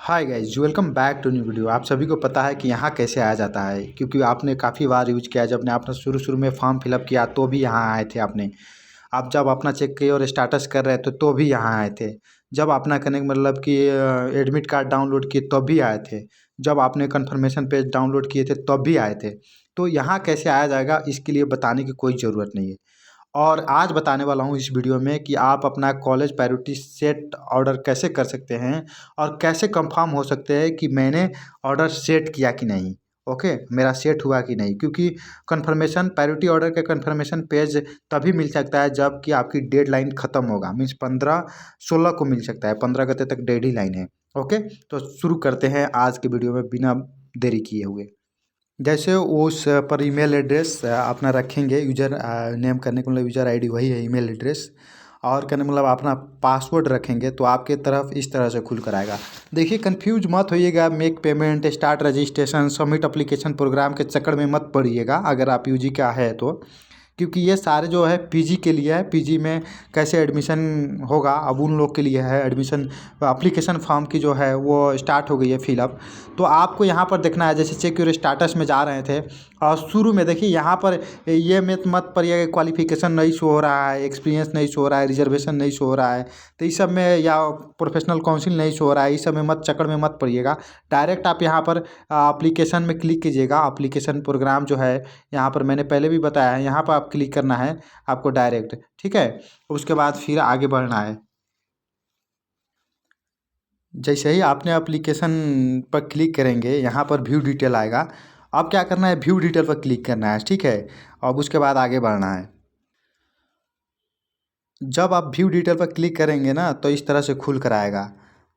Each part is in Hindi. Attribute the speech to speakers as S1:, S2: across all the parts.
S1: Hi guys, welcome back to new video. आप सभी को पता है कि यहाँ कैसे आया जाता है, क्योंकि आपने काफ़ी बार यूज किया। जब आपने शुरू में फॉर्म फिलअप किया तो भी यहाँ आए थे आपने। आप जब अपना चेक किए और स्टाटस कर रहे थे तो भी यहाँ आए थे। जब अपना करने का मतलब कि एडमिट कार्ड डाउनलोड किए तब भी आए थे। जब आपने कन्फर्मेशन पेज डाउनलोड किए थे तब भी आए थे। तो यहाँ कैसे आया जाएगा, इसके लिए बताने की कोई ज़रूरत नहीं है। और आज बताने वाला हूँ इस वीडियो में कि आप अपना कॉलेज प्रायोरिटी सेट ऑर्डर कैसे कर सकते हैं और कैसे कंफर्म हो सकते हैं कि मैंने ऑर्डर सेट किया कि नहीं। ओके, मेरा सेट हुआ कि नहीं, क्योंकि कंफर्मेशन प्रायोरिटी ऑर्डर का कंफर्मेशन पेज तभी मिल सकता है जब कि आपकी डेडलाइन ख़त्म होगा। मीन्स 15/16 को मिल सकता है, 15 गते तक डेडलाइन है। ओके, तो शुरू करते हैं आज के वीडियो में बिना देरी किए हुए। जैसे उस पर ईमेल एड्रेस अपना रखेंगे। यूजर नेम करने का मतलब यूजर आईडी वही है, ईमेल एड्रेस। और कहने मतलब अपना पासवर्ड रखेंगे तो आपके तरफ इस तरह से खुल कर आएगा। देखिए, कंफ्यूज मत होइएगा। Make payment, start registration, submit application programme के चक्कर में मत पड़िएगा अगर आप यूजी का है तो, क्योंकि ये सारे जो है पीजी के लिए है। पीजी में कैसे एडमिशन होगा अब उन लोग के लिए है। एडमिशन एप्लीकेशन फॉर्म की जो है वो स्टार्ट हो गई है फिलअप। तो आपको यहाँ पर देखना है, जैसे चेक योर स्टाटस में जा रहे थे और शुरू में देखिए यहाँ पर ये मत पड़िएगा कि क्वालिफिकेशन नहीं शो हो रहा है, एक्सपीरियंस नहीं शो हो रहा है, रिजर्वेशन नहीं शो हो रहा है। तो इस सब में, या प्रोफेशनल काउंसिल नहीं शो हो रहा है, इस सब में मत चक्कर में मत पड़िएगा। डायरेक्ट आप यहाँ पर एप्लीकेशन में क्लिक कीजिएगा। एप्लीकेशन प्रोग्राम जो है यहाँ पर मैंने पहले भी बताया है, यहाँ पर आप क्लिक करना है आपको डायरेक्ट। ठीक है, उसके बाद फिर आगे बढ़ना है। जैसे ही आपने एप्लीकेशन पर क्लिक करेंगे यहाँ पर व्यू डिटेल आएगा। अब क्या करना है, व्यू डिटेल पर क्लिक करना है। ठीक है, अब उसके बाद आगे बढ़ना है। जब आप व्यू डिटेल पर क्लिक करेंगे ना तो इस तरह से खुल कर आएगा।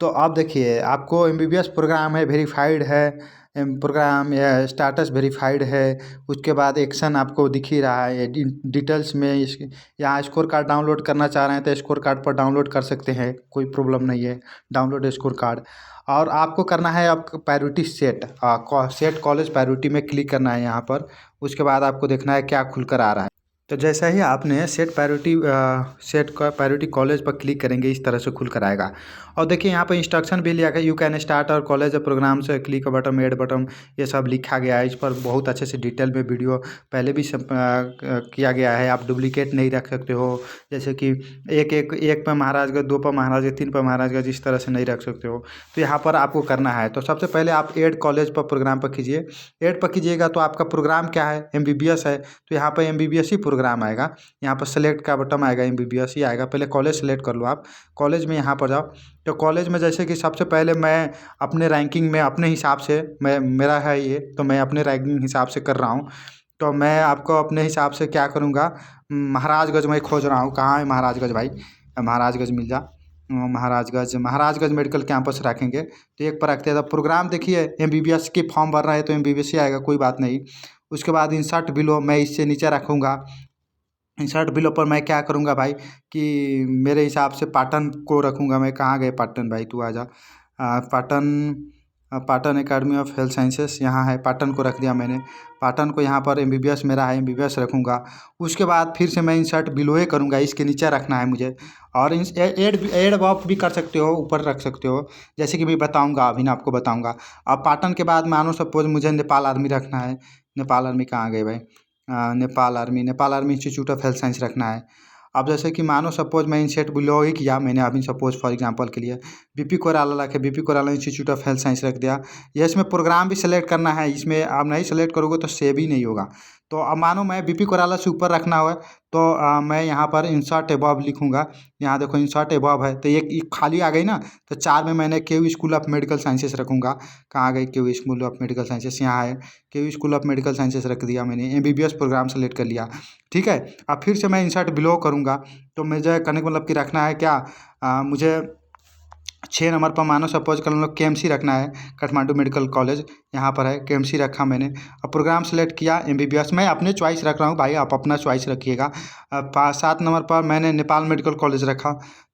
S1: तो आप देखिए, आपको एमबीबीएस प्रोग्राम है, वेरीफाइड है प्रोग्राम, या स्टाटस वेरीफाइड है। उसके बाद एक्शन आपको दिख ही रहा है डिटेल्स में। इस यहाँ स्कोर कार्ड डाउनलोड करना चाह रहे हैं तो स्कोर कार्ड पर डाउनलोड कर सकते हैं, कोई प्रॉब्लम नहीं है। Download score card. और आपको करना है अब priority set, set college priority में क्लिक करना है यहाँ पर। उसके बाद आपको देखना है क्या खुल कर आ रहा है। तो जैसा ही आपने सेट का प्रायोरिटी कॉलेज पर क्लिक करेंगे इस तरह से खुल कर आएगा। और देखिए यहाँ पर इंस्ट्रक्शन भी लिखा है, यू कैन स्टार्ट और कॉलेज प्रोग्राम से क्लिक बटन, एड बटन, ये सब लिखा गया है। इस पर बहुत अच्छे से डिटेल में वीडियो पहले भी सब किया गया है। आप डुप्लीकेट नहीं रख सकते हो, जैसे कि एक पर महाराजगंज, 2 पर महाराजगंज, 3 पर महाराजगंज, इस तरह से नहीं रख सकते हो। तो यहाँ पर आपको करना है, तो सबसे पहले आप एड कॉलेज पर प्रोग्राम पर कीजिए। एड पर कीजिएगा तो आपका प्रोग्राम क्या है, एमबीबीएस है, तो यहाँ पर एमबीबीएस ही प्रोग्राम आएगा। यहाँ पर सेलेक्ट का बटन आएगा, एमबीबीएस ही आएगा। पहले कॉलेज सेलेक्ट कर लो आप। कॉलेज में यहाँ पर जाओ। तो कॉलेज में जैसे कि सबसे पहले मैं अपने रैंकिंग में अपने हिसाब से, मेरा है ये, तो मैं अपने रैंकिंग हिसाब से कर रहा हूँ। तो मैं आपको अपने हिसाब से क्या करूँगा, महाराजगंज में खोज रहा हूँ। कहाँ है महाराजगंज भाई, महाराजगंज मिल जा। महाराजगंज मेडिकल कैंपस रखेंगे तो एक पर रखते हैं। तो प्रोग्राम देखिए, एमबीबीएस की फॉर्म भर रहा है तो एमबीबीएस ही आएगा, कोई बात नहीं। उसके बाद इंसर्ट बिलो मैं इससे नीचे रखूँगा। इंसर्ट बिलो पर मैं क्या करूँगा भाई, कि मेरे हिसाब से पाटन को रखूँगा मैं। कहाँ गए पाटन भाई, तू आजा। Patan academy of health sciences यहाँ है, पाटन को रख दिया मैंने। पाटन को यहाँ पर एमबीबीएस मेरा है, एमबीबीएस रखूँगा। उसके बाद फिर से मैं इंसर्ट बिलो ही करूँगा, इसके नीचे रखना है मुझे। और एड अबव भी कर सकते हो, ऊपर रख सकते हो, जैसे कि मैं बताऊँगा, अभी ना आपको बताऊँगा। अब पाटन के बाद मानो सपोज मुझे नेपाल आर्मी रखना है। नेपाल आर्मी कहाँ गए भाई, Nepal army institute of health science रखना है। अब जैसे कि मानो सपोज मैं इंसर्ट बिलो ही किया मैंने, अभी सपोज फॉर एग्जांपल के लिए बीपी कोराला रखे, BP कोराला institute of health science रख दिया। ये इसमें प्रोग्राम भी सेलेक्ट करना है, इसमें आप नहीं सेलेक्ट करोगे तो सेव ही नहीं होगा। तो अब मानो मैं बीपी कोराला से ऊपर रखना हो तो मैं यहाँ पर इंसर्ट एबव लिखूँगा। यहाँ देखो इंसर्ट एबव है तो एक खाली आ गई ना, तो 4 में मैंने केयू स्कूल ऑफ मेडिकल साइंसेस रखूँगा। कहाँ गई केयू स्कूल ऑफ मेडिकल साइंसेस, यहाँ है, केयू स्कूल ऑफ मेडिकल साइंसेस रख दिया मैंने, एमबीबीएस प्रोग्राम सेलेक्ट कर लिया। ठीक है, अब फिर से मैं इंसर्ट बिलो करूँगा। तो मुझे करने का मतलब कि रखना है क्या, मुझे 6 नंबर पर मानो सपोज कर लो केएमसी रखना है, काठमांडू मेडिकल कॉलेज यहाँ पर है, केएमसी रखा मैंने। अब प्रोग्राम सेलेक्ट किया, एमबीबीएस मैं अपने चॉइस रख रहा हूँ भाई, आप अपना चॉइस रखिएगा। 7 नंबर पर मैंने नेपाल मेडिकल कॉलेज रखा।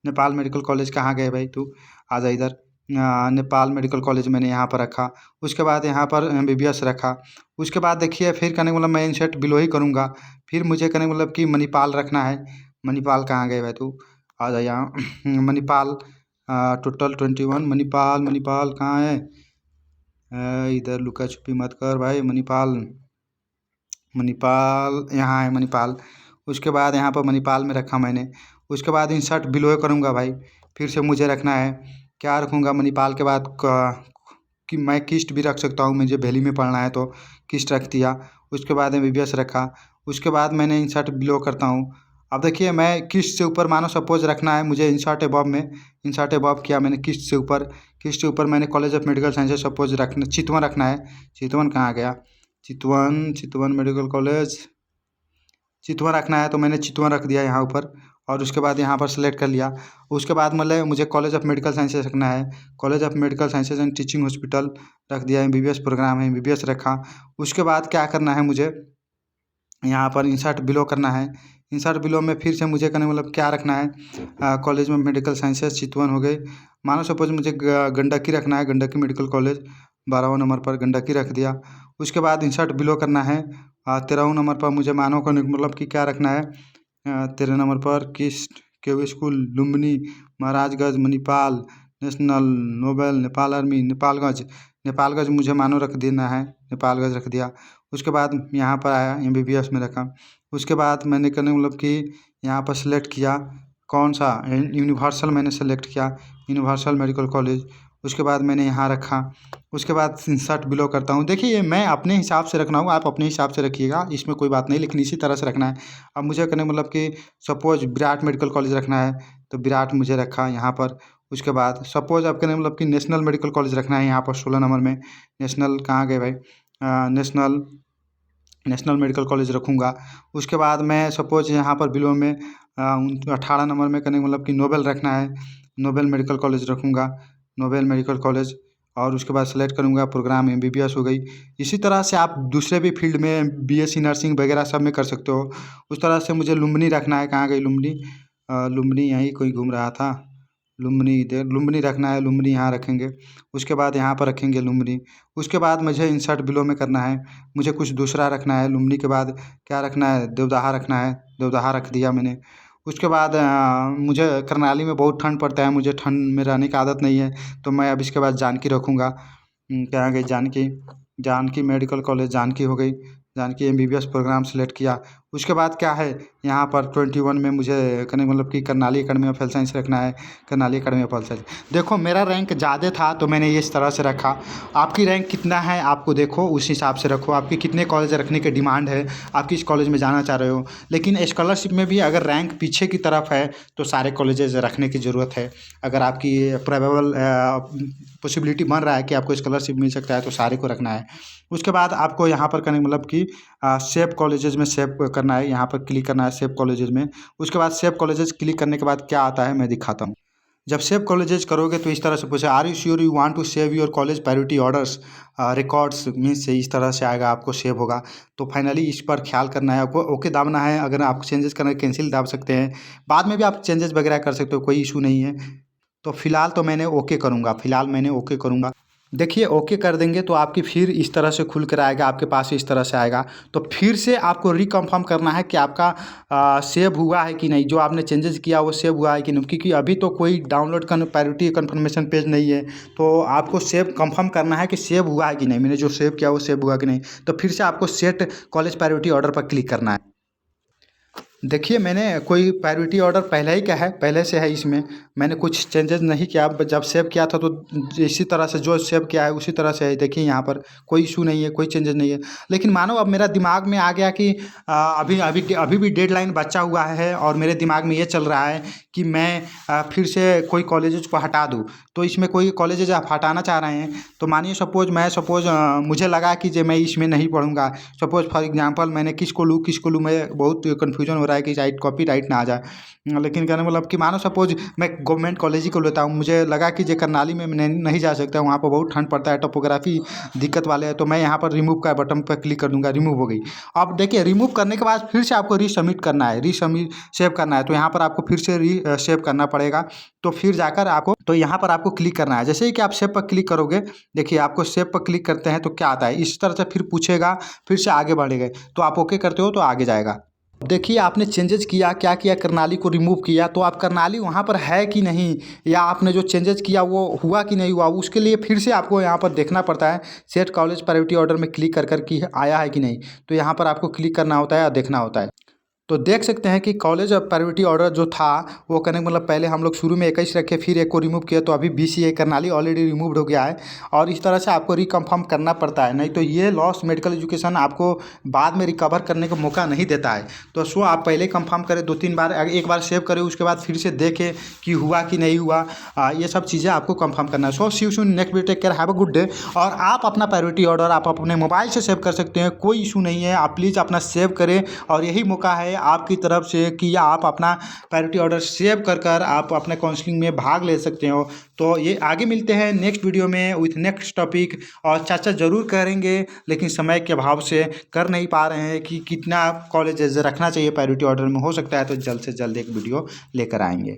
S1: नेपाल मेडिकल कॉलेज कहाँ गए भाई, तू आजा इधर। नेपाल मेडिकल कॉलेज मैंने यहाँ पर रखा। उसके बाद यहाँ पर एमबीबीएस रखा। उसके बाद देखिए फिर करने का मतलब मैं इंसर्ट बिलो ही करूँगा। फिर मुझे करने का मतलब कि मणिपाल रखना है। मणिपाल कहाँ गए भाई, तू आजा यहाँ। मणिपाल टोटल 21। मणिपाल, मणिपाल कहाँ है? इधर लुका छुपी मत कर भाई। मणिपाल, मणिपाल यहाँ है मणिपाल। उसके बाद यहाँ पर मणिपाल में रखा मैंने। उसके बाद इंसर्ट बिलो करूँगा भाई। फिर से मुझे रखना है, क्या रखूँगा मणिपाल के बाद कि मैं किस्ट भी रख सकता हूँ, मुझे वैली में पढ़ना है तो किस्ट रख दिया। उसके बाद एमबीबीएस रखा। उसके बाद मैंने इंसर्ट बिलो करता हूँ। अब देखिए मैं किस्ट से ऊपर मानो सपोज रखना है मुझे इंसर्ट एबव में, इंसर्ट एबव किया मैंने किस्ट से ऊपर। किस्ट से ऊपर मैंने college of medical sciences suppose रखना, चितवन रखना है। चितवन कहाँ गया? चितवन, चितवन मेडिकल कॉलेज, चितवन रखना है तो मैंने चितवन रख दिया यहाँ ऊपर। और उसके बाद यहाँ पर सेलेक्ट कर लिया। उसके बाद मतलब मुझे कॉलेज ऑफ मेडिकल साइंसेज रखना है। College of medical sciences and teaching hospital रख दिया। एमबीबीएस प्रोग्राम है, एमबीबीएस रखा। उसके बाद क्या करना है मुझे, यहाँ पर इंसर्ट बिलो करना है। इंसर्ट बिलो में फिर से मुझे करने मतलब क्या रखना है, कॉलेज में मेडिकल साइंसेज चितवन हो गई। मानो सपोज मुझे गंडकी रखना है, गंडकी मेडिकल कॉलेज 12वां नंबर पर गंडकी रख दिया। उसके बाद इंसर्ट बिलो करना है 13वां नंबर पर मुझे मानो का मतलब कि क्या रखना है, 13 नंबर पर किस्ट KV school Lumbini Maharajganj Manipal national Nobel Nepal army Nepalganj, Nepalganj मुझे मानो रख देना है, नेपालगंज रख दिया। उसके बाद यहाँ पर आया एमबीबीएस में रखा। उसके बाद मैंने करने मतलब कि यहाँ पर सेलेक्ट किया कौन सा, यूनिवर्सल मैंने सेलेक्ट किया, यूनिवर्सल मेडिकल कॉलेज। उसके बाद मैंने यहाँ रखा। उसके बाद इंसर्ट बिलो करता हूँ। देखिए ये मैं अपने हिसाब से रखना हूँ, आप अपने हिसाब से रखिएगा, इसमें कोई बात नहीं, लेकिन इसी तरह से रखना है। अब मुझे करने मतलब कि सपोज विराट मेडिकल कॉलेज रखना है तो विराट मुझे रखा यहाँ पर। उसके बाद सपोज आपके मतलब कि नेशनल मेडिकल कॉलेज रखना है यहाँ पर 16 नंबर में। नेशनल कहाँ गए भाई, नेशनल, नेशनल मेडिकल कॉलेज रखूँगा। उसके बाद मैं सपोज यहाँ पर बिलो में 18 नंबर में करने मतलब कि नोबेल रखना है, नोबेल मेडिकल कॉलेज रखूँगा, नोबेल मेडिकल कॉलेज। और उसके बाद सेलेक्ट करूँगा प्रोग्राम एमबीबीएस हो गई। इसी तरह से आप दूसरे भी फील्ड में बीएससी नर्सिंग वगैरह सब में कर सकते हो। उस तरह से मुझे लुम्बिनी रखना है, कहाँ गई लुम्बिनी, लुम्बिनी यहीं कोई घूम रहा था, लुम्बिनी इधर, लुम्बिनी रखना है, लुम्बिनी यहाँ रखेंगे। उसके बाद यहाँ पर रखेंगे लुम्बिनी। उसके बाद मुझे इंसर्ट बिलो में करना है, मुझे कुछ दूसरा रखना है। लुम्बिनी के बाद क्या रखना है, देवदाहा रखना है, देवदाहा रख दिया मैंने। उसके बाद मुझे करनाली में बहुत ठंड पड़ता है, मुझे ठंड में रहने की आदत नहीं है तो मैं अब इसके बाद जानकी रखूँगा। कहाँ गई जानकी, जानकी मेडिकल कॉलेज जानकी हो गई, जानकी एमबीबीएस प्रोग्राम सेलेक्ट किया। उसके बाद क्या है यहाँ पर 21 में मुझे करने मतलब कि Karnali academy of health science रखना है, Karnali academy of health science. देखो मेरा रैंक ज़्यादा था तो मैंने इस तरह से रखा। आपकी रैंक कितना है आपको देखो उस हिसाब से रखो, आपकी कितने कॉलेज रखने की डिमांड है, आप किस कॉलेज में जाना चाह रहे हो। लेकिन स्कॉलरशिप में भी अगर रैंक पीछे की तरफ है तो सारे कॉलेजेस रखने की ज़रूरत है। अगर आपकी प्रोबेबल पॉसिबिलिटी बन रहा है कि आपको स्कॉलरशिप मिल सकता है तो सारे को रखना है। उसके बाद आपको यहाँ पर करने मतलब कि सेव कॉलेजेस में सेव करना है, यहाँ पर क्लिक करना है सेव कॉलेजेस में। उसके बाद सेव कॉलेजेस क्लिक करने के बाद क्या आता है मैं दिखाता हूँ। जब सेव कॉलेजेस करोगे तो इस तरह से पूछे, are you sure you want to save your college priority orders records, means इस तरह से आएगा, आपको सेव होगा। तो फाइनली इस पर ख्याल करना है आपको, ओके दाबना है। अगर आपको चेंजेस करना है कैंसिल दाब सकते हैं, बाद में भी आप चेंजेस वगैरह कर सकते हो, कोई इशू नहीं है। तो फिलहाल तो मैंने ओके करूँगा, फिलहाल मैंने ओके करूँगा। देखिए ओके कर देंगे तो आपकी फिर इस तरह से खुल कर आएगा, आपके पास इस तरह से आएगा। तो फिर से आपको रिकन्फर्म करना है कि आपका सेव हुआ है कि नहीं, जो आपने चेंजेस किया वो सेव हुआ है कि नहीं, क्योंकि अभी तो कोई डाउनलोड का प्रायोरिटी कन्फर्मेशन पेज नहीं है। तो आपको सेव कंफर्म करना है कि सेव हुआ है कि नहीं, मैंने जो सेव किया वो सेव हुआ कि नहीं। तो फिर से आपको सेट कॉलेज प्रायोरिटी ऑर्डर पर क्लिक करना है। देखिए मैंने कोई प्रायोरिटी ऑर्डर पहले ही का है, पहले से है, इसमें मैंने कुछ चेंजेस नहीं किया। जब सेव किया था तो इसी तरह से जो सेव किया है उसी तरह से है। देखिए यहाँ पर कोई इशू नहीं है, कोई चेंजेस नहीं है। लेकिन मानो अब मेरा दिमाग में आ गया कि अभी अभी अभी भी डेडलाइन बचा हुआ है और मेरे दिमाग में ये चल रहा है कि मैं फिर से कोई कॉलेजेस को हटा दूँ। तो इसमें कोई कॉलेजेज आप हटाना चाह रहे हैं तो मानिए सपोज मुझे लगा कि जो मैं इसमें नहीं पढ़ूँगा, सपोज फॉर एग्जांपल मैंने किसको लूँ, मैं बहुत कन्फ्यूजन हो रहा है कि शायद कॉपीराइट ना आ जाए। लेकिन कहने मतलब कि मानो सपोज मैं गवर्नमेंट कॉलेज ही को लेता हूँ, मुझे लगा कि जो करनाली में मैं नहीं जा सकता, वहाँ पर बहुत ठंड पड़ता है, टोपोग्राफी दिक्कत वाले हैं, तो मैं यहाँ पर रिमूव का बटन पर क्लिक कर दूँगा, रिमूव हो गई। अब देखिए रिमूव करने के बाद फिर से आपको रीसबमिट करना है, रीसबमिट सेव करना है, तो यहाँ पर आपको फिर से सेव करना पड़ेगा। तो फिर जाकर आपको तो यहाँ पर आपको क्लिक करना है। जैसे ही कि आप सेव पर क्लिक करोगे, देखिए आपको सेव पर क्लिक करते हैं तो क्या आता है, इस तरह से फिर पूछेगा, फिर से आगे बढ़ेगा, तो आप ओके करते हो तो आगे जाएगा। देखिए आपने चेंजेस किया, क्या किया, करनाली को रिमूव किया, तो आप करनाली वहाँ पर है कि नहीं, या आपने जो चेंजेस किया वो हुआ कि नहीं हुआ, उसके लिए फिर से आपको यहाँ पर देखना पड़ता है। सेट कॉलेज प्रायोरिटी ऑर्डर में क्लिक कर कर कि आया है कि नहीं, तो यहाँ पर आपको क्लिक करना होता है और देखना होता है। तो देख सकते हैं कि कॉलेज प्रायोरिटी ऑर्डर जो था वो करने का मतलब पहले हम लोग शुरू में 21 रखे, फिर एक को रिमूव किया, तो अभी BCA करनाली ऑलरेडी रिमूव्ड हो गया है। और इस तरह से आपको रिकन्फर्म करना पड़ता है, नहीं तो ये लॉस्ट मेडिकल एजुकेशन आपको बाद में रिकवर करने का मौका नहीं देता है। तो सो आप पहले कंफर्म करें 2-3 बार, एक बार सेव करें, उसके बाद फिर से देखें कि हुआ कि नहीं हुआ। ये सब चीज़ें आपको कंफर्म करना है। So see you soon next video, take care, have a good day. और आप अपना प्रायोरिटी ऑर्डर आप अपने मोबाइल से सेव कर सकते हैं, कोई इशू नहीं है। आप प्लीज़ अपना सेव करें, और यही मौका है आपकी तरफ से कि आप अपना प्रायोरिटी ऑर्डर सेव कर कर आप अपने काउंसलिंग में भाग ले सकते हो। तो ये आगे मिलते हैं नेक्स्ट वीडियो में विथ नेक्स्ट टॉपिक, और चर्चा ज़रूर करेंगे, लेकिन समय के अभाव से कर नहीं पा रहे हैं कि कितना कॉलेजेस रखना चाहिए प्रायोरिटी ऑर्डर में। हो सकता है तो जल्द से जल्द एक वीडियो लेकर आएंगे।